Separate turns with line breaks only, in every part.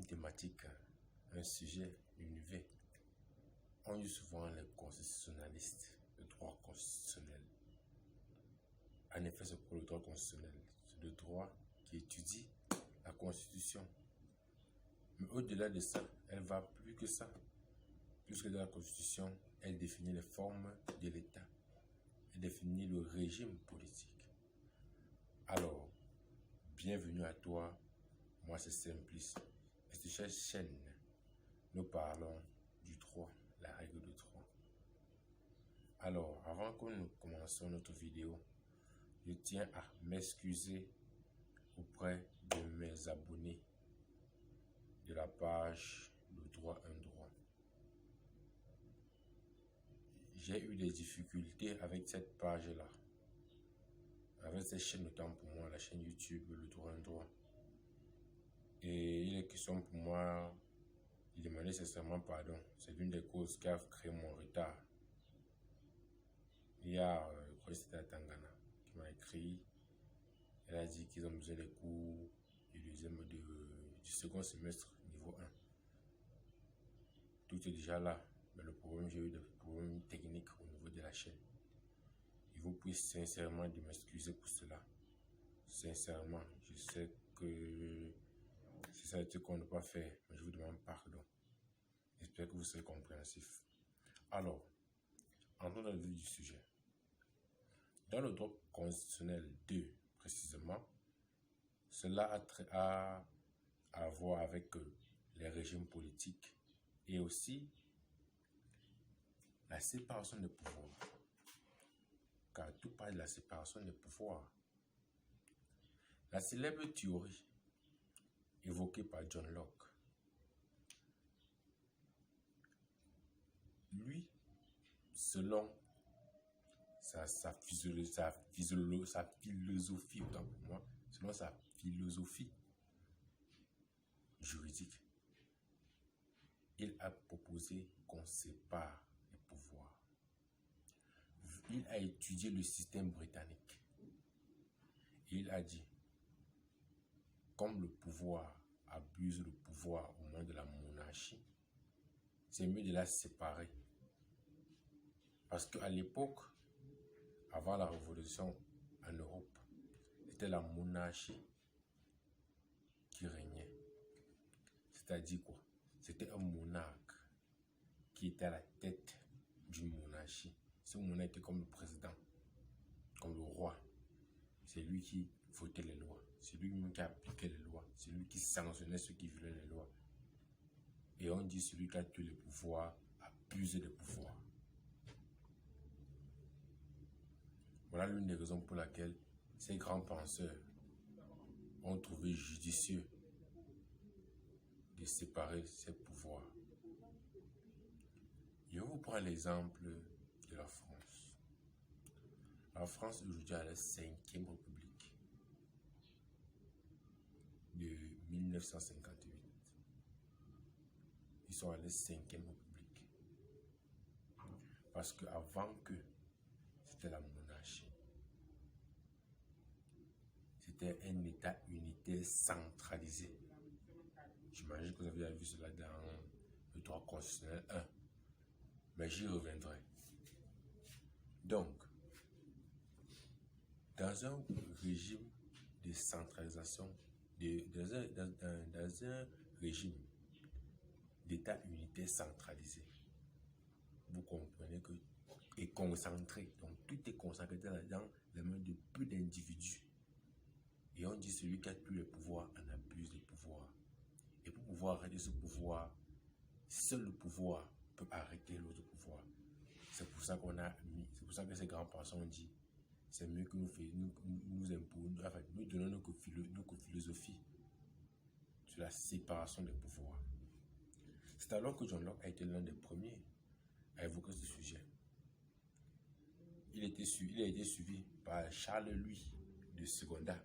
une thématique, un sujet, une V. On dit souvent les constitutionnalistes, le droit constitutionnel. En effet, c'est pour le droit constitutionnel. C'est le droit qui étudie la Constitution. Mais au-delà de ça, elle va plus que ça. Plus que dans la Constitution, elle définit les formes de l'État. Elle définit le régime politique. Alors, bienvenue à toi. Moi, c'est Simplice. Et sur cette chaîne, nous parlons du droit, la règle de droit. Alors, avant que nous commencions notre vidéo, je tiens à m'excuser auprès de mes abonnés de la page Le droit, un droit. J'ai eu des difficultés avec cette page-là, avec cette chaîne, notamment pour moi, la chaîne YouTube Le droit, un droit. Et il est question pour moi de demander sincèrement pardon. C'est l'une des causes qui a créé mon retard. Il y a, je crois que c'était à Tangana, qui m'a écrit. Elle a dit qu'ils ont besoin des cours du second semestre, niveau 1. Tout est déjà là. Mais le problème, j'ai eu des problèmes techniques au niveau de la chaîne. Je vous prie sincèrement de m'excuser pour cela. Sincèrement, je sais que c'est ça le truc qu'on ne peut pas faire, mais je vous demande pardon. J'espère que vous serez compréhensif. Alors, entrons dans le vif du sujet. Dans le droit constitutionnel 2, précisément, cela a à voir avec les régimes politiques et aussi la séparation des pouvoirs. Car tout parle de la séparation des pouvoirs. La célèbre théorie évoquée par John Locke, lui, selon sa philosophie, autant pour moi, selon sa philosophie juridique, il a proposé qu'on sépare les pouvoirs. Il a étudié le système britannique. Et il a dit, comme le pouvoir abuse le pouvoir au moment de la monarchie, c'est mieux de la séparer. Parce qu'à l'époque, avant la révolution en Europe, c'était la monarchie qui régnait. C'est-à-dire quoi? C'était un monarque qui était à la tête d'une monarchie. Ce monarque était comme le président, comme le roi. C'est lui qui votait les lois. C'est lui-même qui appliquait les lois. C'est lui qui sanctionnait ceux qui violaient les lois. Et on dit celui qui a tué le pouvoir abuse des pouvoirs. Voilà l'une des raisons pour laquelle ces grands penseurs ont trouvé judicieux de séparer ces pouvoirs. Je vous prends l'exemple de la France. La France aujourd'hui a la 5e République de 1958. Ils sont à la 5e République. Parce qu'avant que c'était la monarchie. C'était un État unitaire centralisé. J'imagine que vous avez vu cela dans le droit constitutionnel 1. Mais j'y reviendrai. Donc, dans un régime de centralisation, dans un régime d'État unitaire centralisé, vous comprenez que est concentré. Donc, tout est concentré dans les mains de peu d'individus. Et on dit celui qui a plus le pouvoir en abuse du pouvoir. Et pour pouvoir arrêter ce pouvoir, seul le pouvoir peut arrêter l'autre pouvoir. C'est pour ça c'est pour ça que ces grands penseurs ont dit, c'est mieux que nous imposons, enfin, nous donnons notre philosophie sur la séparation des pouvoirs. C'est alors que John Locke a été l'un des premiers à évoquer ce sujet. Il a été suivi par Charles Louis de Secondat,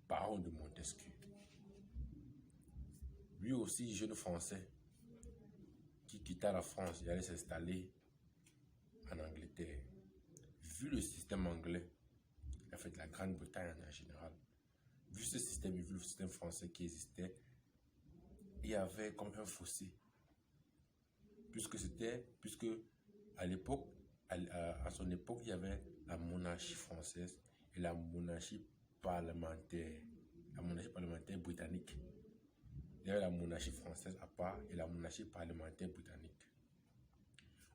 baron de Montesquieu. Lui aussi, jeune Français, qui quitta la France, il allait s'installer en Angleterre. Vu le système anglais, en fait la Grande-Bretagne en général, vu ce système et vu le système français qui existait, il y avait comme un fossé. Puisque à l'époque, à son époque, il y avait la monarchie française et la monarchie parlementaire britannique. Il y avait la monarchie française à part et la monarchie parlementaire britannique.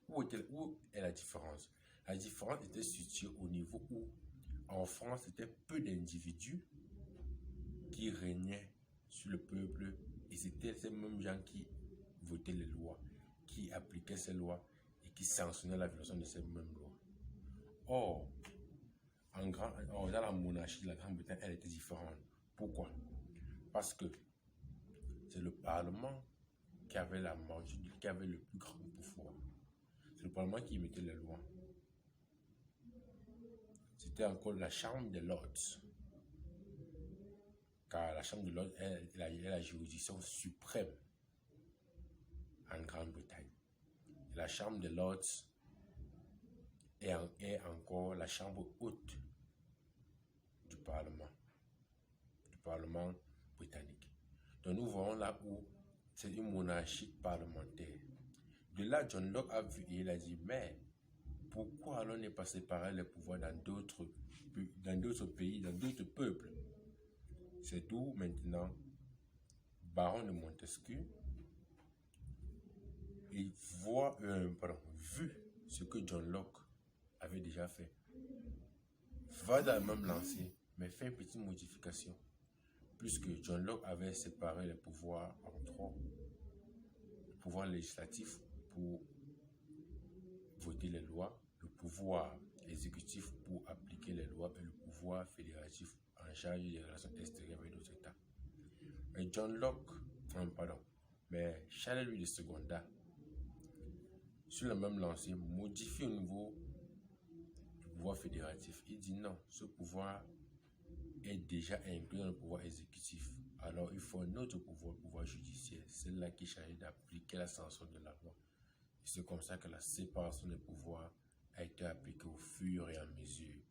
Où est la différence? La différence était située au niveau où, en France, c'était peu d'individus qui régnaient sur le peuple et c'était ces mêmes gens qui votaient les lois, qui appliquaient ces lois et qui sanctionnaient la violation de ces mêmes lois. Or, dans la monarchie de la Grande-Bretagne, elle était différente. Pourquoi? Parce que c'est le Parlement qui avait qui avait le plus grand pouvoir. C'est le Parlement qui mettait les lois. C'était encore la Chambre des Lords. Car la Chambre des Lords est la juridiction suprême en Grande-Bretagne. La Chambre des Lords est encore la chambre haute du Parlement britannique. Donc nous voyons là où c'est une monarchie parlementaire. De là, John Locke a vu et il a dit, mais pourquoi alors ne pas séparer les pouvoirs dans d'autres pays, dans d'autres peuples? C'est d'où maintenant, Baron de Montesquieu, il vu ce que John Locke avait déjà fait, va dans la même lancée, mais fait une petite modification. Puisque John Locke avait séparé les pouvoirs en trois. Le pouvoir législatif pour voter les lois, le pouvoir exécutif pour appliquer les lois et le pouvoir fédératif en charge des relations extérieures avec d'autres États. Mais Charles Louis de Secondat, sur la même lancée, modifie au niveau du pouvoir fédératif. Il dit non, ce pouvoir est déjà inclus dans le pouvoir exécutif. Alors il faut un autre pouvoir, le pouvoir judiciaire. C'est là qui est chargé d'appliquer la sanction de la loi. C'est comme ça que la séparation des pouvoirs a été appliquée au fur et à mesure.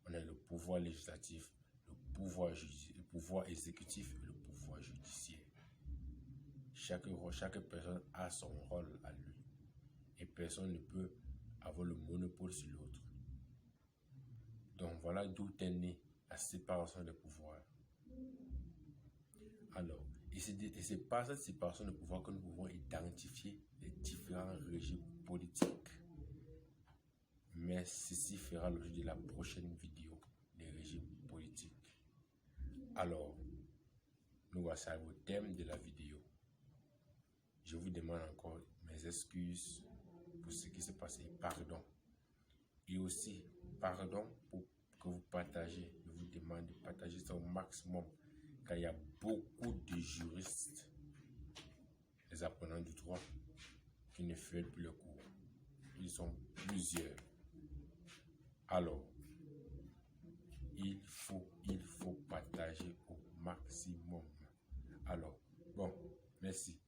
On a le pouvoir législatif, le pouvoir exécutif et le pouvoir judiciaire. Chaque personne a son rôle à lui. Et personne ne peut avoir le monopole sur l'autre. Donc voilà d'où est née la séparation des pouvoirs. Alors, et c'est par cette séparation des pouvoirs que nous pouvons identifier les différents régimes politiques. Mais ceci fera l'objet de la prochaine vidéo des régimes politiques. Alors, nous voici au thème de la vidéo. Je vous demande encore mes excuses pour ce qui s'est passé. Pardon. Et aussi, pardon pour que vous partagez. Je vous demande de partager ça au maximum. Car il y a beaucoup de juristes, les apprenants du droit, qui ne font plus le cours. Ils sont plusieurs. Alors, il faut partager au maximum. Alors, bon, merci.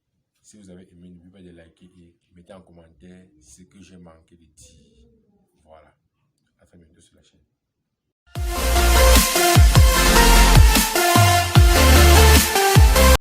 Si vous avez aimé, n'oubliez pas de liker et mettez en commentaire ce que j'ai manqué de dire. Voilà. À très bientôt sur la chaîne.